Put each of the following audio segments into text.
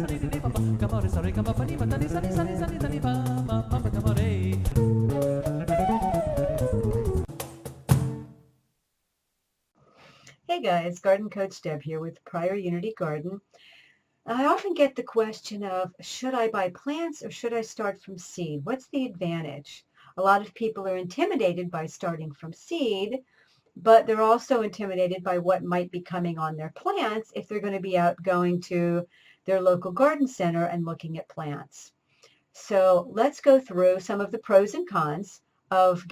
Hey guys, Garden Coach Deb here with Prior Unity Garden. I often get the question of, should I buy plants or should I start from seed? What's the advantage? A lot of people are intimidated by starting from seed, but they're also intimidated by what might be coming on their plants if they're going to be out going to their local garden center and looking at plants. So let's go through some of the pros and cons of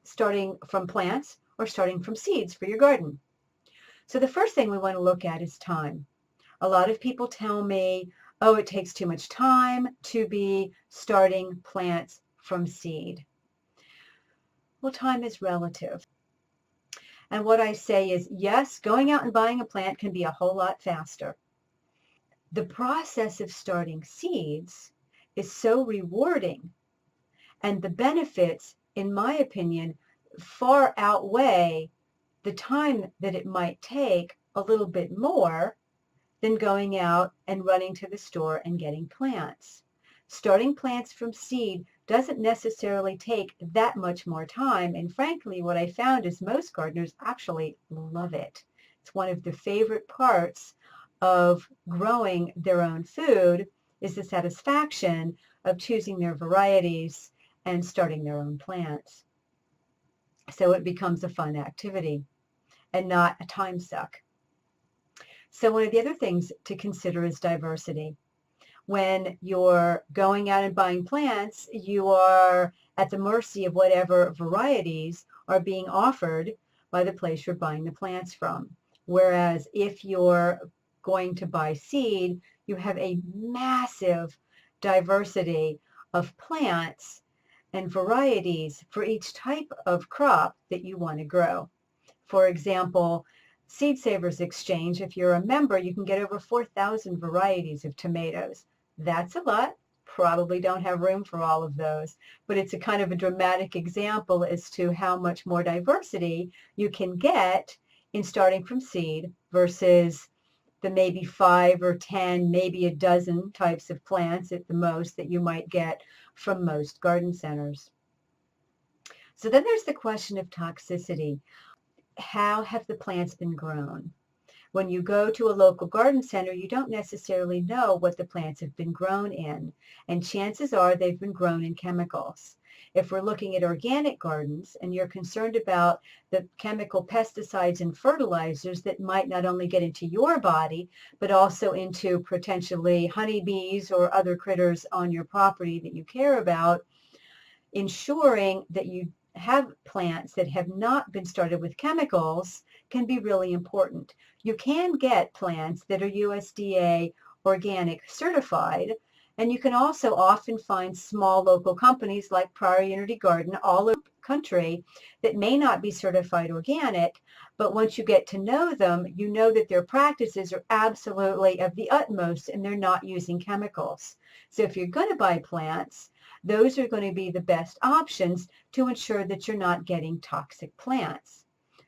starting from plants or starting from seeds for your garden. So the first thing we want to look at is time. A lot of people tell me, oh, it takes too much time to be starting plants from seed. Well, time is relative. And what I say is, yes, going out and buying a plant can be a whole lot faster. The process of starting seeds is so rewarding, and the benefits, in my opinion, far outweigh the time that it might take a little bit more than going out and running to the store and getting plants. Starting plants from seed doesn't necessarily take that much more time, and frankly, what I found is most gardeners actually love it. It's one of the favorite parts of growing their own food is the satisfaction of choosing their varieties and starting their own plants. So it becomes a fun activity and not a time suck. So one of the other things to consider is diversity. When you're going out and buying plants, you are at the mercy of whatever varieties are being offered by the place you're buying the plants from. Whereas if you're going to buy seed, you have a massive diversity of plants and varieties for each type of crop that you want to grow. For example, Seed Savers Exchange, if you're a member, you can get over 4,000 varieties of tomatoes. That's a lot. Probably don't have room for all of those, but it's a kind of a dramatic example as to how much more diversity you can get in starting from seed versus the maybe 5 or 10, maybe a dozen types of plants at the most that you might get from most garden centers. So then there's the question of toxicity. How have the plants been grown? When you go to a local garden center, you don't necessarily know what the plants have been grown in, and chances are they've been grown in chemicals. If we're looking at organic gardens and you're concerned about the chemical pesticides and fertilizers that might not only get into your body, but also into potentially honeybees or other critters on your property that you care about, ensuring that you have plants that have not been started with chemicals can be really important. You can get plants that are USDA organic certified, and you can also often find small local companies like Prior Unity Garden all over the country that may not be certified organic, but once you get to know them, you know that their practices are absolutely of the utmost and they're not using chemicals. So if you're going to buy plants, those are going to be the best options to ensure that you're not getting toxic plants.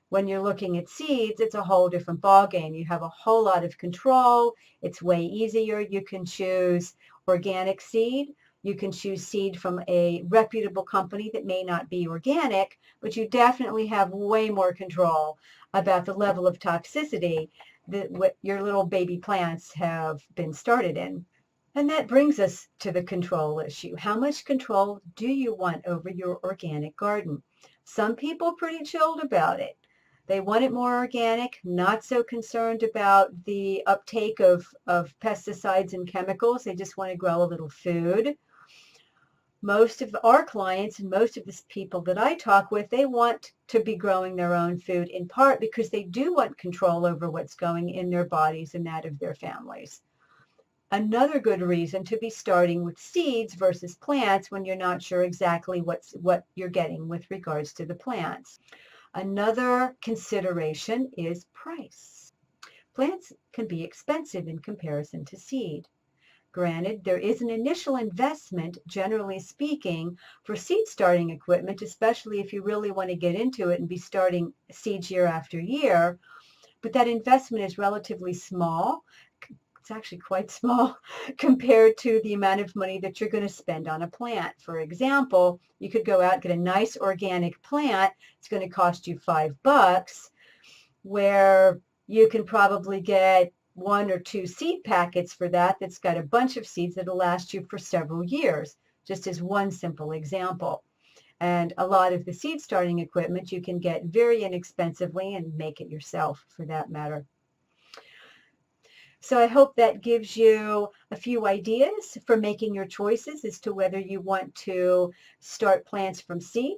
When you're looking at seeds, it's a whole different ballgame. You have a whole lot of control. It's way easier. You can choose organic seed. You can choose seed from a reputable company that may not be organic, but you definitely have way more control about the level of toxicity that what your little baby plants have been started in. And that brings us to the control issue. How much control do you want over your organic garden? Some people are pretty chilled about it. They want it more organic, not so concerned about the uptake of pesticides and chemicals. They just want to grow a little food. Most of our clients and most of the people that I talk with, they want to be growing their own food in part because they do want control over what's going in their bodies and that of their families. Another good reason to be starting with seeds versus plants when you're not sure exactly what you're getting with regards to the plants. Another consideration is price. Plants can be expensive in comparison to seed. Granted, there is an initial investment, generally speaking, for seed starting equipment, especially if you really want to get into it and be starting seeds year after year, but that investment is relatively small It's actually quite small compared to the amount of money that you're going to spend on a plant. For example, you could go out and get a nice organic plant. It's going to cost you $5, where you can probably get 1 or 2 seed packets for that that's got a bunch of seeds that'll last you for several years, just as one simple example. And a lot of the seed starting equipment you can get very inexpensively and make it yourself for that matter. So I hope that gives you a few ideas for making your choices as to whether you want to start plants from seed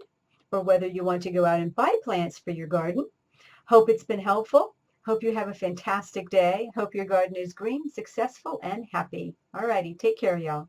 or whether you want to go out and buy plants for your garden. Hope it's been helpful. Hope you have a fantastic day. Hope your garden is green, successful, and happy. All righty. Take care, y'all.